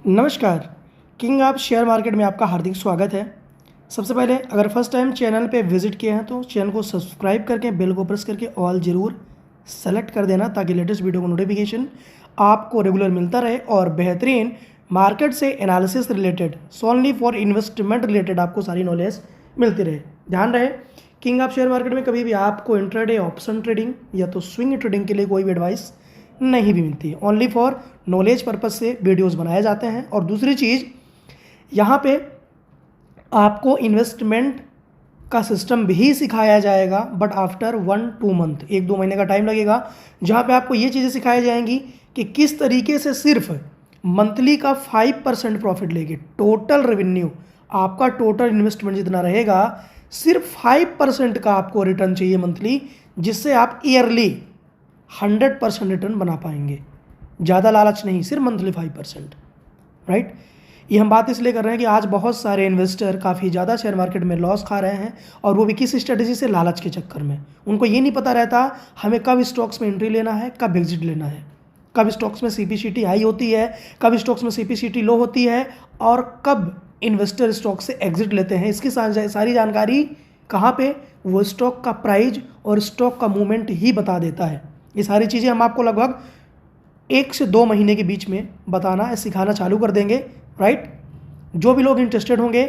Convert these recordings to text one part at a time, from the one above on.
नमस्कार। King of share market में आपका हार्दिक स्वागत है। सबसे पहले अगर फर्स्ट टाइम चैनल पे विजिट किए हैं तो चैनल को सब्सक्राइब करके बेल को प्रेस करके ऑल ज़रूर सेलेक्ट कर देना ताकि लेटेस्ट वीडियो का नोटिफिकेशन आपको रेगुलर मिलता रहे और बेहतरीन मार्केट से एनालिसिस रिलेटेड सोनली फॉर इन्वेस्टमेंट रिलेटेड आपको सारी नॉलेज मिलती रहे। ध्यान रहे, किंग ऑफ शेयर मार्केट में कभी भी आपको इंट्राडे ऑप्शन ट्रेडिंग या तो स्विंग ट्रेडिंग के लिए कोई भी एडवाइस नहीं भी मिलती है। ओनली फॉर नॉलेज पर्पज से वीडियोस बनाए जाते हैं। और दूसरी चीज़, यहाँ पे आपको इन्वेस्टमेंट का सिस्टम भी सिखाया जाएगा बट आफ्टर 1-2 मंथ, 1-2 महीने का टाइम लगेगा, जहाँ पे आपको ये चीज़ें सिखाई जाएंगी कि किस तरीके से सिर्फ मंथली का 5% प्रॉफिट लेके टोटल रेवेन्यू आपका टोटल इन्वेस्टमेंट जितना रहेगा सिर्फ 5% का आपको रिटर्न चाहिए मंथली, जिससे आप ईयरली 100% रिटर्न बना पाएंगे। ज़्यादा लालच नहीं, सिर्फ मंथली 5%। राइट, ये हम बात इसलिए कर रहे हैं कि आज बहुत सारे इन्वेस्टर काफ़ी ज़्यादा शेयर मार्केट में लॉस खा रहे हैं और वो भी किस स्ट्रेटेजी से, लालच के चक्कर में। उनको ये नहीं पता रहता हमें कब स्टॉक्स में एंट्री लेना है, कब एग्जिट लेना है, कब स्टॉक्स में सीपीसीटी हाई होती है, कब स्टॉक्स में सीपीसीटी लो होती है और कब इन्वेस्टर स्टॉक से एग्जिट लेते हैं। इसकी सारी जानकारी कहाँ पे, वो स्टॉक का प्राइस और स्टॉक का मूवमेंट ही बता देता है। ये सारी चीज़ें हम आपको लगभग 1 से 2 महीने के बीच में बताना सिखाना चालू कर देंगे। राइट, जो भी लोग इंटरेस्टेड होंगे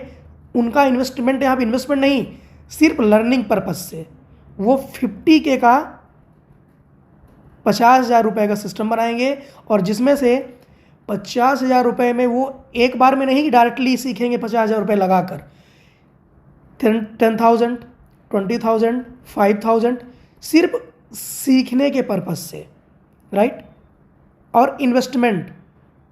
उनका इन्वेस्टमेंट यहाँ पे इन्वेस्टमेंट नहीं, सिर्फ लर्निंग पर्पज से वो 50K का 50,000 रुपये का सिस्टम बनाएंगे और जिसमें से 50,000 रुपये में वो एक बार में नहीं डायरेक्टली सीखेंगे 50,000 रुपये लगाकर, 10,000, 20,000, 5,000 सिर्फ सीखने के पर्पज से। राइट, और इन्वेस्टमेंट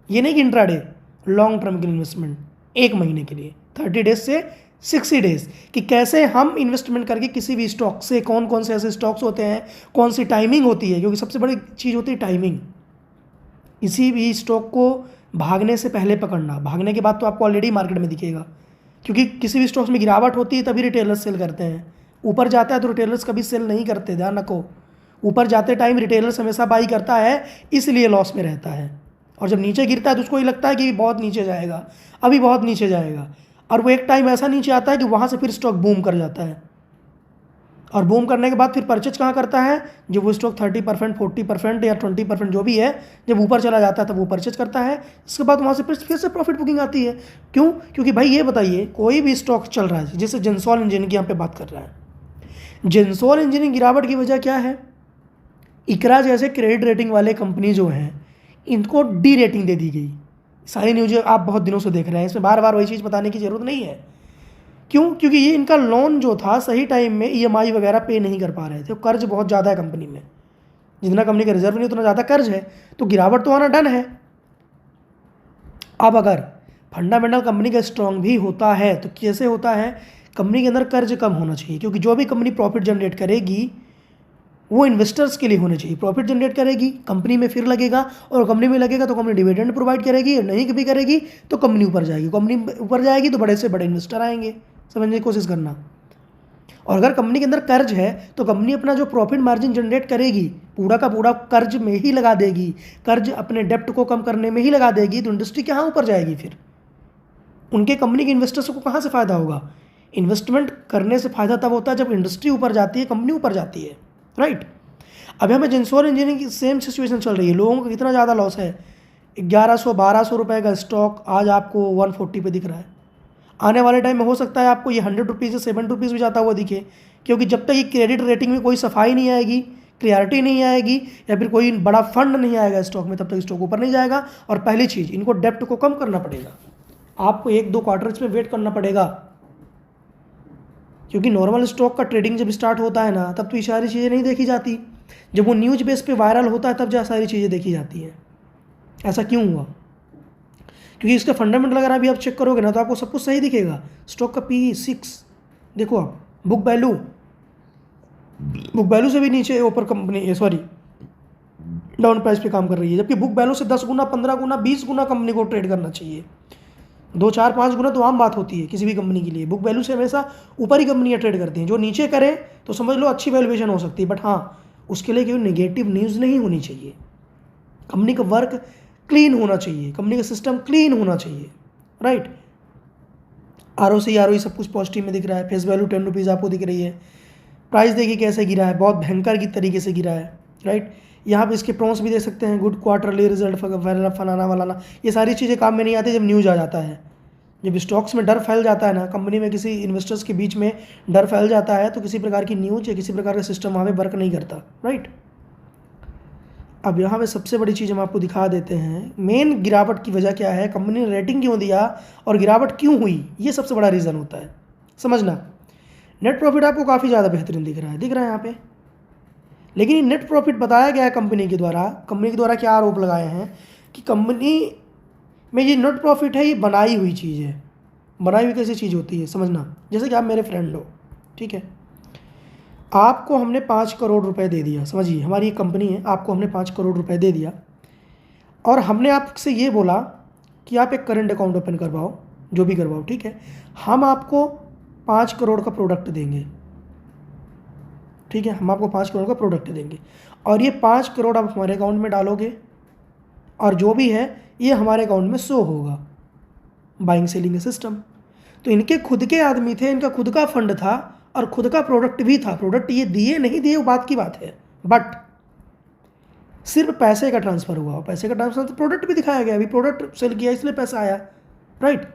ये नहीं कि इंट्राडे, लॉन्ग टर्म की इन्वेस्टमेंट 1 महीने के लिए 30 डेज से 60 डेज कि कैसे हम इन्वेस्टमेंट करके किसी भी स्टॉक से, कौन कौन से ऐसे स्टॉक्स होते हैं, कौन सी टाइमिंग होती है, क्योंकि सबसे बड़ी चीज़ होती है टाइमिंग। किसी भी स्टॉक को भागने से पहले पकड़ना, भागने के बाद तो आपको ऑलरेडी मार्केट में दिखेगा, क्योंकि किसी भी स्टॉक्स में गिरावट होती है तभी रिटेलर्स सेल करते हैं। ऊपर जाता है तो रिटेलर्स कभी सेल नहीं करते, ध्यान रखो। ऊपर जाते टाइम रिटेलर्स हमेशा बाई करता है, इसलिए लॉस में रहता है। और जब नीचे गिरता है तो उसको ये लगता है कि बहुत नीचे जाएगा, अभी बहुत नीचे जाएगा, और वो एक टाइम ऐसा नीचे आता है कि वहाँ से फिर स्टॉक बूम कर जाता है। और बूम करने के बाद फिर परचेज कहाँ करता है, जब वो स्टॉक 30%, 40% या 20% जो भी है, जब ऊपर चला जाता है तब वो परचेज करता है। इसके बाद वहाँ से फिर से प्रॉफिट बुकिंग आती है। क्यों? क्योंकि भाई ये बताइए, कोई भी स्टॉक चल रहा है, जैसे जेंसॉल इंजीनियरिंग की यहाँ पे बात कर रहा है, जेंसॉल इंजीनियरिंग गिरावट की वजह क्या है? इकरा जैसे क्रेडिट रेटिंग वाले कंपनी जो हैं इनको डी रेटिंग दे दी गई। सारी न्यूज़ आप बहुत दिनों से देख रहे हैं, इसमें बार बार वही चीज़ बताने की ज़रूरत नहीं है। क्यों? क्योंकि ये इनका लोन जो था सही टाइम में ईएमआई वगैरह पे नहीं कर पा रहे थे, कर्ज बहुत ज़्यादा है कंपनी में, जितना कंपनी का रिजर्व नहीं उतना ज़्यादा कर्ज है, तो गिरावट तो आना डन है। अब अगर फंडामेंटल कंपनी का स्ट्रॉन्ग भी होता है तो कैसे होता है, कंपनी के अंदर कर्ज कम होना चाहिए, क्योंकि जो भी कंपनी प्रॉफिट जनरेट करेगी वो इन्वेस्टर्स के लिए होने चाहिए। प्रॉफिट जनरेट करेगी, कंपनी में फिर लगेगा, और कंपनी में लगेगा तो कंपनी डिविडेंड प्रोवाइड करेगी, और नहीं भी करेगी तो कंपनी ऊपर जाएगी। कंपनी ऊपर जाएगी तो बड़े से बड़े इन्वेस्टर आएंगे, समझने की कोशिश करना। और अगर कंपनी के अंदर कर्ज है तो कंपनी अपना जो प्रॉफिट मार्जिन जनरेट करेगी पूरा का पूरा कर्ज में ही लगा देगी, कर्ज अपने डेप्ट को कम करने में ही लगा देगी, तो इंडस्ट्री कहाँ ऊपर जाएगी? फिर उनके कंपनी के इन्वेस्टर्स को कहाँ से फ़ायदा होगा? इन्वेस्टमेंट करने से फ़ायदा तब होता है जब इंडस्ट्री ऊपर जाती है, कंपनी ऊपर जाती है। राइट, अभी हमें जेंसॉल इंजीनियरिंग की सेम सिचुएशन चल रही है। लोगों का कितना ज़्यादा लॉस है, 1100-1200 रुपये का स्टॉक आज आपको 140 पे दिख रहा है। आने वाले टाइम में हो सकता है आपको ये 100 रुपीज़ से 70 रुपीज़ भी जाता हुआ दिखे, क्योंकि जब तक ये क्रेडिट रेटिंग में कोई सफाई नहीं आएगी, क्लियरिटी नहीं आएगी, या फिर कोई बड़ा फंड नहीं आएगा स्टॉक में, तब तक स्टॉक ऊपर नहीं जाएगा। और पहली चीज़, इनको डेप्ट को कम करना पड़ेगा, आपको 1-2 क्वार्टर्स में वेट करना पड़ेगा, क्योंकि नॉर्मल स्टॉक का ट्रेडिंग जब स्टार्ट होता है ना तब तो ये सारी चीज़ें नहीं देखी जाती, जब वो न्यूज़ बेस पे वायरल होता है तब जहाँ सारी चीज़ें देखी जाती हैं। ऐसा क्यों हुआ? क्योंकि इसका फंडामेंटल अगर अभी आप चेक करोगे ना तो आपको सब कुछ सही दिखेगा। स्टॉक का PE 6 देखो आप, बुक वैल्यू से भी नीचे ऊपर कंपनी, सॉरी डाउन प्राइस पे काम कर रही है, जबकि बुक वैल्यू से 10 गुना, 15 गुना, 20 गुना कंपनी को ट्रेड करना चाहिए। 2, 4, 5 गुना तो आम बात होती है किसी भी कंपनी के लिए। बुक वैल्यू से हमेशा ऊपर ही कंपनियां ट्रेड करती हैं। जो नीचे करे तो समझ लो अच्छी वैल्यूएशन हो सकती है, बट हाँ उसके लिए कोई नेगेटिव न्यूज़ नहीं होनी चाहिए। कंपनी का वर्क क्लीन होना चाहिए, कंपनी का सिस्टम क्लीन होना चाहिए, राइट। ROC सब कुछ पॉजिटिव में दिख रहा है, फेस वैल्यू 10 रुपीज़ आपको दिख रही है, प्राइस देखिए कैसे गिरा है, बहुत भयंकर की तरीके से गिरा है, राइट। यहाँ पे इसके प्रॉन्स भी दे सकते हैं, गुड क्वार्टरली रिजल्ट फलाना वलाना, ये सारी चीज़ें काम में नहीं आती जब न्यूज़ आ जाता है। जब स्टॉक्स में डर फैल जाता है ना, कंपनी में किसी इन्वेस्टर्स के बीच में डर फैल जाता है, तो किसी प्रकार की न्यूज़ या किसी प्रकार का सिस्टम वहाँ पे वर्क नहीं करता, राइट। अब यहाँ पे सबसे बड़ी चीज़ हम आपको दिखा देते हैं, मेन गिरावट की वजह क्या है, कंपनी ने रेटिंग क्यों दिया और गिरावट क्यों हुई, ये सबसे बड़ा रीज़न होता है, समझना। नेट प्रॉफिट आपको काफ़ी ज़्यादा बेहतरीन दिख रहा है यहाँ पे, लेकिन ये नेट प्रॉफिट बताया गया है कंपनी के द्वारा क्या आरोप लगाए हैं कि कंपनी में ये नेट प्रॉफिट है, ये बनाई हुई चीज़ है। बनाई हुई कैसी चीज़ होती है, समझना। जैसे कि आप मेरे फ्रेंड हो, ठीक है, आपको हमने 5 करोड़ रुपए दे दिया, समझिए हमारी एक कंपनी है, आपको हमने 5 करोड़ रुपए दे दिया और हमने आपसे ये बोला कि आप एक करंट अकाउंट ओपन करवाओ, जो भी करवाओ, ठीक है, हम आपको 5 करोड़ का प्रोडक्ट देंगे, ठीक है, हम आपको 5 करोड़ का प्रोडक्ट देंगे और ये 5 करोड़ आप हमारे अकाउंट में डालोगे और जो भी है ये हमारे अकाउंट में शो होगा, बाइंग सेलिंग सिस्टम। तो इनके खुद के आदमी थे, इनका खुद का फंड था और खुद का प्रोडक्ट भी था। प्रोडक्ट ये दिए नहीं दिए वो बात की बात है, बट सिर्फ पैसे का ट्रांसफ़र हुआ, पैसे का ट्रांसफर तो प्रोडक्ट भी दिखाया गया, अभी प्रोडक्ट सेल किया इसलिए पैसा आया, राइट।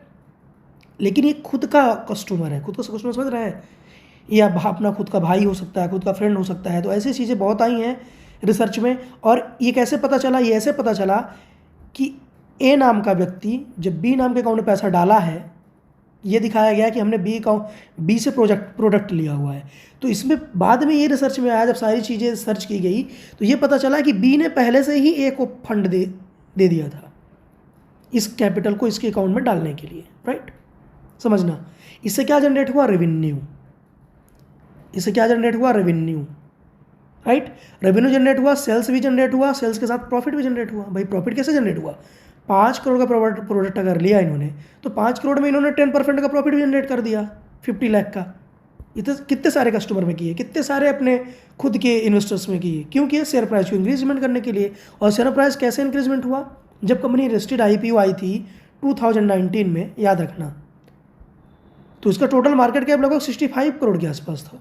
लेकिन ये खुद का कस्टमर है, खुद का कस्टमर समझ रहा है, या अपना खुद का भाई हो सकता है, खुद का फ्रेंड हो सकता है। तो ऐसी चीज़ें बहुत आई हैं रिसर्च में। और ये कैसे पता चला, ये ऐसे पता चला कि ए नाम का व्यक्ति जब बी नाम के अकाउंट में पैसा डाला है, ये दिखाया गया कि हमने बी से प्रोडक्ट लिया हुआ है। तो इसमें बाद में ये रिसर्च में आया, जब सारी चीज़ें सर्च की गई तो ये पता चला कि बी ने पहले से ही ए को फंड दे दिया था इस कैपिटल को इसके अकाउंट में डालने के लिए, राइट। समझना, इससे क्या जनरेट हुआ, रेवेन्यू। इससे क्या जनरेट हुआ, रेवेन्यू, राइट। रेवेन्यू जनरेट हुआ, सेल्स भी जनरेट हुआ, सेल्स के साथ प्रॉफिट भी जनरेट हुआ। भाई प्रॉफिट कैसे जनरेट हुआ, 5 करोड़ का प्रोडक्ट अगर लिया इन्होंने तो 5 करोड़ में इन्होंने 10% का प्रॉफिट भी जनरेट कर दिया, 50 लाख का। इतने कितने सारे कस्टमर में किए, कितने सारे अपने खुद के इन्वेस्टर्स में किए, क्यों किए, शेयर प्राइस को इंक्रीजमेंट करने के लिए। और शेयर प्राइस कैसे इंक्रीजमेंट हुआ, जब कंपनी रजिस्टर्ड IPO आई थी 2019 में, याद रखना, तो इसका टोटल मार्केट कैप लगभग 65 करोड़ के आसपास था।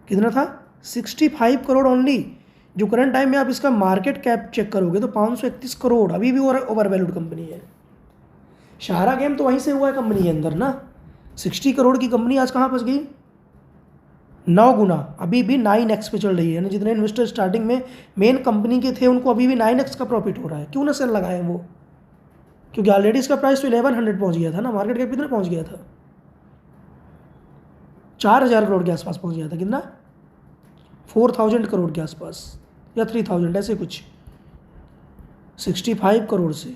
कितना था, 65 करोड़ ओनली। जो करंट टाइम में आप इसका मार्केट कैप चेक करोगे तो 531 करोड़, अभी भी ओवर वैल्यूड कंपनी है। सारा गेम तो वहीं से हुआ है कंपनी के अंदर ना। 60 करोड़ की कंपनी आज कहाँ फंस गई, 9 गुना, अभी भी 9x पे चल रही है ना। जितने इन्वेस्टर स्टार्टिंग में मेन कंपनी के थे उनको अभी भी 9x का प्रॉफिट हो रहा है। क्यों ना सेल लगाए वो, क्योंकि ऑलरेडी इसका प्राइस तो 1100 पहुंच गया था ना, मार्केट कैप कितना पहुंच गया था, 4000 करोड़ के आसपास पहुंच गया था। कितना, 4000 करोड़ के आसपास या 3000 ऐसे कुछ। 65 करोड़ से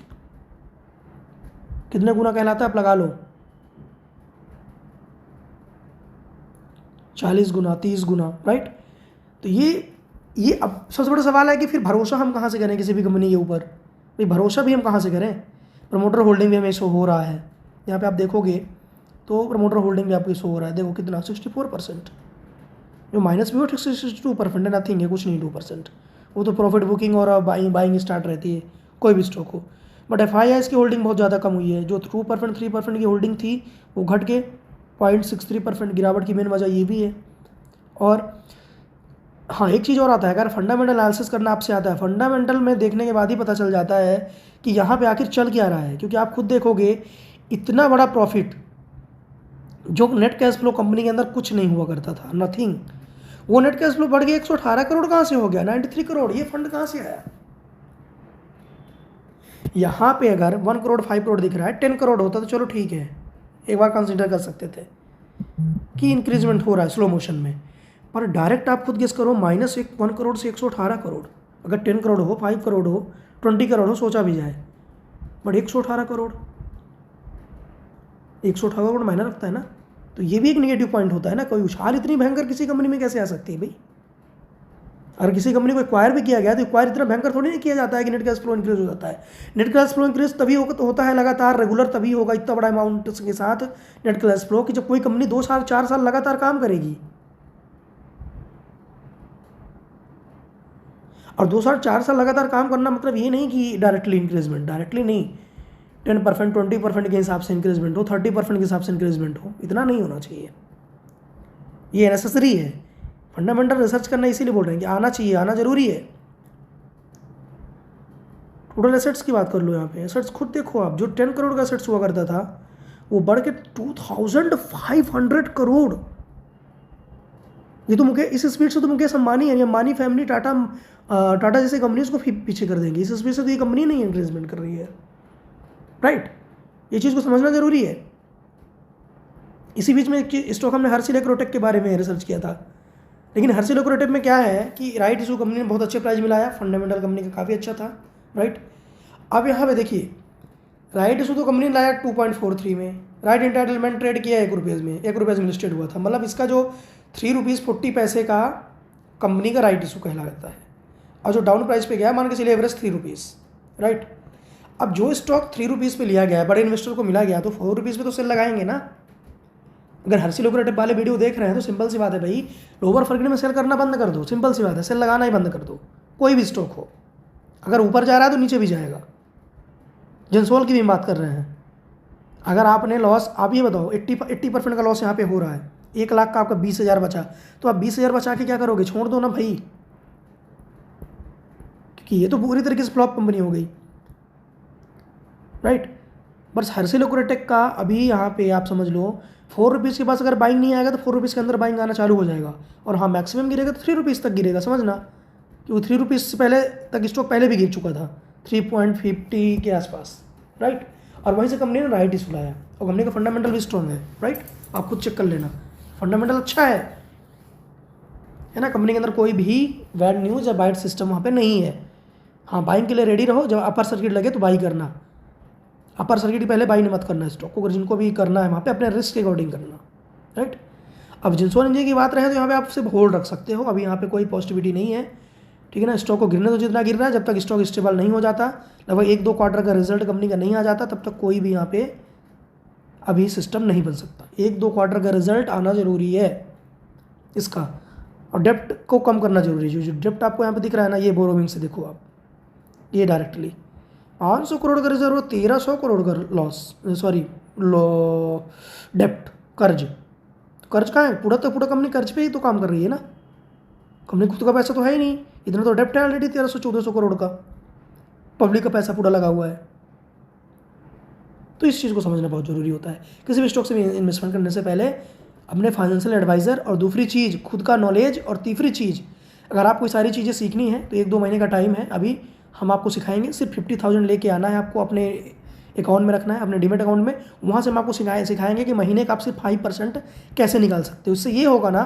कितने गुना कहलाता है, आप लगा लो, 40 गुना, 30 गुना, राइट। तो ये अब सबसे बड़ा सवाल है कि फिर भरोसा हम कहाँ से करें किसी भी कंपनी के ऊपर। भाई भरोसा भी हम कहाँ से करें, प्रमोटर होल्डिंग भी हमें शो हो रहा है, यहाँ पे आप देखोगे तो प्रमोटर होल्डिंग भी आपको शो हो रहा है, देखो कितना, 64%। जो माइनस भी हो 62% है, नथिंग है, कुछ नहीं, 2%। वो तो प्रॉफिट बुकिंग और बाइंग स्टार्ट रहती है कोई भी स्टॉक हो। बट FIIs की होल्डिंग बहुत ज़्यादा कम हुई है, जो 2% 3% की होल्डिंग थी वो घट के 0.63% गिरावट की मेन वजह ये भी है। और हाँ, एक चीज़ और आता है, अगर फंडामेंटल एनालिसिस करना आपसे आता है, फंडामेंटल में देखने के बाद ही पता चल जाता है कि यहाँ पे आखिर चल क्या रहा है। क्योंकि आप खुद देखोगे इतना बड़ा प्रॉफिट जो नेट कैश फ्लो कंपनी के अंदर कुछ नहीं हुआ करता था, नथिंग, वो नेट कैश फ्लो बढ़ गया 118 करोड़ कहाँ से हो गया, 93 करोड़। ये फंड कहाँ से आया। यहाँ पे अगर 1 करोड़ 5 करोड़ दिख रहा है, 10 करोड़ होता तो चलो ठीक है, एक बार कंसिडर कर सकते थे कि इंक्रीजमेंट हो रहा है स्लो मोशन में। पर डायरेक्ट आप खुद गेस करो, -1 करोड़ से 118 करोड़। अगर 10 करोड़ हो, 5 करोड़ हो, 20 करोड़ हो, सोचा भी जाए, बट 118 करोड़, 118 करोड़ मायने रखता है ना। तो ये भी एक नेगेटिव पॉइंट होता है ना। कोई उछाल इतनी भयंकर किसी कंपनी में कैसे आ सकती है भाई। अगर किसी कंपनी को एक्वायर भी किया गया तो एक्वायर इतना भयंकर थोड़ी नहीं किया जाता है कि नेट कैश फ्लो इंक्रीज हो जाता है। नेट कैश फ्लो इंक्रीज तभी होता है लगातार, रेगुलर तभी होगा इतना बड़ा अमाउंट के साथ नेट कैश फ्लो, कि जब कोई कंपनी 2 साल 4 साल लगातार काम करेगी। और 2 साल 4 साल लगातार काम करना मतलब ये नहीं कि डायरेक्टली इंक्रीजमेंट, डायरेक्टली नहीं, 10% 20% के हिसाब से इंक्रीजमेंट हो, 30% के हिसाब से इंक्रीजमेंट हो, इतना नहीं होना चाहिए। ये नेसेसरी है, फंडामेंटल रिसर्च करना इसीलिए बोल रहे हैं कि आना चाहिए, आना जरूरी है। टोटल एसेट्स की बात कर लो यहाँ पे, एसेट्स खुद देखो आप, जो 10 करोड़ का एसेट्स हुआ करता था वो बढ़ के 2500 करोड़। ये तो मुकेश, इस स्पीड से तो मुकेश अंबानी है, अंबानी फैमिली, टाटा जैसे कंपनीज को पीछे कर देंगे। इस स्पीड से तो ये कंपनी नहीं इंक्रीजमेंट कर रही है, राइट। ये चीज़ को समझना जरूरी है। इसी बीच में स्टॉक हमने हर्सिल एग्रोटेक के बारे में रिसर्च किया था, लेकिन हर्सिल एग्रोटेक में क्या है कि राइट इशू कंपनी ने बहुत अच्छे प्राइस मिलाया, फंडामेंटल कंपनी का काफ़ी अच्छा था, राइट। अब यहाँ पे देखिए, राइट इशू तो कंपनी ने लाया 2.43 में, राइट एंटाइटलमेंट ट्रेड किया 1 रुपये में, 1 रुपये में लिस्टेड हुआ था, मतलब इसका जो 3 रुपीज़ 40 पैसे का कंपनी का राइट इशू कहलाता है। और जो डाउन प्राइस पे गया, मान के चलिए एवरेज 3 रुपीज़, राइट। अब जो स्टॉक 3 रुपीज़ पे लिया गया है, बड़े इन्वेस्टर को मिला गया, तो 4 रुपीज़ पे तो सेल लगाएंगे ना। अगर हर्सिल एग्रोटेक वाले वीडियो देख रहे हैं तो सिंपल सी बात है भाई, लोअर फर्गेट में सेल करना बंद कर दो, सिंपल सी बात है, सेल लगाना ही बंद कर दो। कोई भी स्टॉक हो, अगर ऊपर जा रहा है तो नीचे भी जाएगा। जेंसोल की भी बात कर रहे हैं, अगर आपने लॉस, आप ये बताओ 80% का लॉस यहाँ पे हो रहा है, 1 लाख का आपका 20,000 बचा, तो आप 20,000 बचा के क्या करोगे? छोड़ दो ना भाई, क्योंकि ये तो पूरी तरीके से फ्लॉप कंपनी हो गई, राइट। बस हर्सिल एग्रोटेक का अभी यहाँ पे आप समझ लो 4 रुपीज़ के पास अगर बाइंग नहीं आएगा तो 4 रुपीज़ के अंदर बाइंग आना चालू हो जाएगा, और हाँ मैक्सिमम गिरेगा तो 3 रुपीज़ तक गिरेगा, समझना, क्योंकि 3 रुपीज़ से पहले तक स्टॉक पहले भी गिर चुका था, 3.50 के आसपास, राइट। और वहीं से कंपनी ने राइट इशू लाया, और कंपनी का फंडामेंटल भी स्ट्रॉन्ग है, राइट। आप खुद चेक कर लेना, फंडामेंटल अच्छा है ना। कंपनी के अंदर कोई भी बैड न्यूज़ या बाइट सिस्टम वहाँ पे नहीं है। हाँ, बाइंग के लिए रेडी रहो, जब अपर सर्किट लगे तो बाई करना, अपर सर्किट की पहले बाई नहीं मत करना स्टॉक को, अगर जिनको भी करना है वहाँ पे अपने रिस्क के अकॉर्डिंग करना, राइट। अब जिनसोन इंजीनियर की बात रहे तो यहाँ पे आप सिर्फ होल्ड रख सकते हो, अभी यहाँ पे कोई पॉजिटिविटी नहीं है, ठीक है ना। स्टॉक को गिरने तो जितना गिर रहा है, जब तक स्टॉक स्टेबल नहीं हो जाता, लगभग 1-2 क्वार्टर का रिजल्ट कंपनी का नहीं आ जाता, तब तक कोई भी यहाँ पे अभी सिस्टम नहीं बन सकता। 1-2 क्वार्टर का रिजल्ट आना जरूरी है इसका, और डेप्ट को कम करना जरूरी है। जो डेप्ट आपको यहाँ पे दिख रहा है ना, ये बोरोइंग से देखो आप, ये डायरेक्टली 500 करोड़ का रिजर्व, 1300 करोड़ का लॉस, सॉरी डेप्ट, कर्ज कहाँ है? पूरा तो पूरा कंपनी कर्ज पे ही तो काम कर रही है ना, कंपनी खुद का पैसा तो है ही नहीं, इतना तो डेप्ट है ऑलरेडी 1300-1400 करोड़ का, पब्लिक का पैसा पूरा लगा हुआ है। तो इस चीज़ को समझना बहुत जरूरी होता है। किसी भी स्टॉक से इन्वेस्टमेंट करने से पहले अपने फाइनेंशियल एडवाइज़र, और दूसरी चीज़ खुद का नॉलेज, और तीसरी चीज़ अगर आपको सारी चीज़ें सीखनी है तो 1-2 महीने का टाइम है, अभी हम आपको सिखाएंगे। सिर्फ 50,000 लेके आना है आपको, अपने अकाउंट में रखना है, अपने डीमेट अकाउंट में, वहाँ से हम आपको सिखाएंगे कि महीने का आप सिर्फ 5% कैसे निकाल सकते हो। इससे ये होगा ना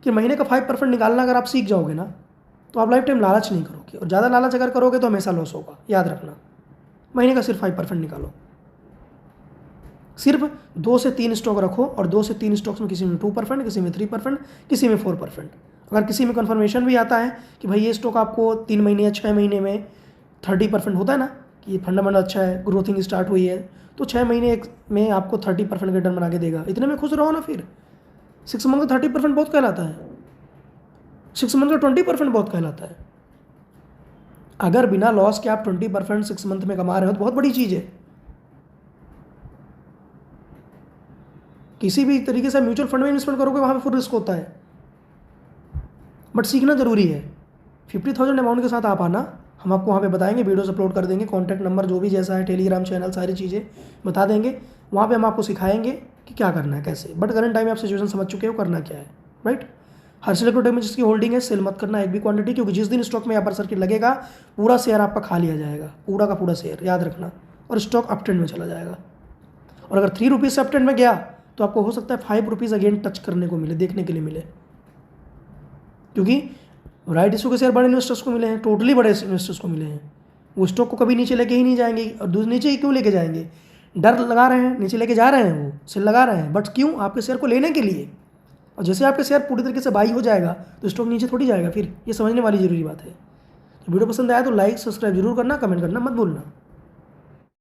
कि महीने का 5% निकालना अगर आप सीख जाओगे ना, तो आप लाइफ टाइम लालच नहीं करोगे, और ज़्यादा लालच अगर करोगे तो हमेशा लॉस होगा, याद रखना। महीने का सिर्फ 5% निकालो, सिर्फ 2 से 3 स्टॉक रखो, और 2 से 3 स्टॉक्स में किसी में 2%, किसी में 3%, किसी में 4%। अगर किसी में कन्फर्मेशन भी आता है कि भाई ये स्टॉक आपको 3 महीने या 6 महीने में 30% होता है ना, कि फंडामेंटल अच्छा है, ग्रोथिंग स्टार्ट हुई है, तो 6 महीने में आपको 30% का रिटर्न बना के देगा, इतने में खुश रहो ना। फिर 6 मंथ का 30% बहुत कहलाता है, 6 मंथ का 20% बहुत कहलाता है। अगर बिना लॉस के आप 20% 6 मंथ में कमा रहे हो तो बहुत बड़ी चीज़ है। किसी भी तरीके से म्यूचुअल फंड में इन्वेस्टमेंट करोगे वहाँ पे फुल रिस्क होता है, बट सीखना जरूरी है। 50,000 अमाउंट के साथ आप आना, हम आपको वहाँ पे बताएंगे, वीडियोस अपलोड कर देंगे, कॉन्टैक्ट नंबर जो भी जैसा है, टेलीग्राम चैनल, सारी चीज़ें बता देंगे। वहाँ पे हम आपको सिखाएंगे कि क्या करना है, कैसे। बट करंट टाइम में आप सिचुएशन समझ चुके हो करना क्या है, राइट। हर्सिल एग्रोटेक में जिसकी होल्डिंग है, सेल मत करना एक भी क्वांटिटी, क्योंकि जिस दिन स्टॉक में अपर सर्किट लगेगा पूरा शेयर आपका खा लिया जाएगा, पूरा का पूरा शेयर, याद रखना, और स्टॉक अप ट्रेंड में चला जाएगा। और अगर 3 रुपीज़ से अप ट्रेंड में गया तो आपको हो सकता है 5 रुपीज़ अगेन टच करने को मिले, देखने के लिए मिले, क्योंकि राइट इशू के शेयर बड़े इन्वेस्टर्स को मिले हैं, टोटली बड़े इन्वेस्टर्स को मिले हैं। वो स्टॉक को कभी नीचे लेके ही नहीं जाएंगे, और नीचे ही क्यों लेके जाएंगे? डर लगा रहे हैं, नीचे लेके जा रहे हैं, वो सेल लगा रहे हैं, बट क्यों? आपके शेयर को लेने के लिए। और जैसे आपके शेयर पूरी तरीके से बाई हो जाएगा तो स्टॉक नीचे थोड़ी जाएगा, फिर ये समझने वाली जरूरी बात है। तो वीडियो पसंद आया तो लाइक सब्सक्राइब जरूर करना, कमेंट करना मत भूलना।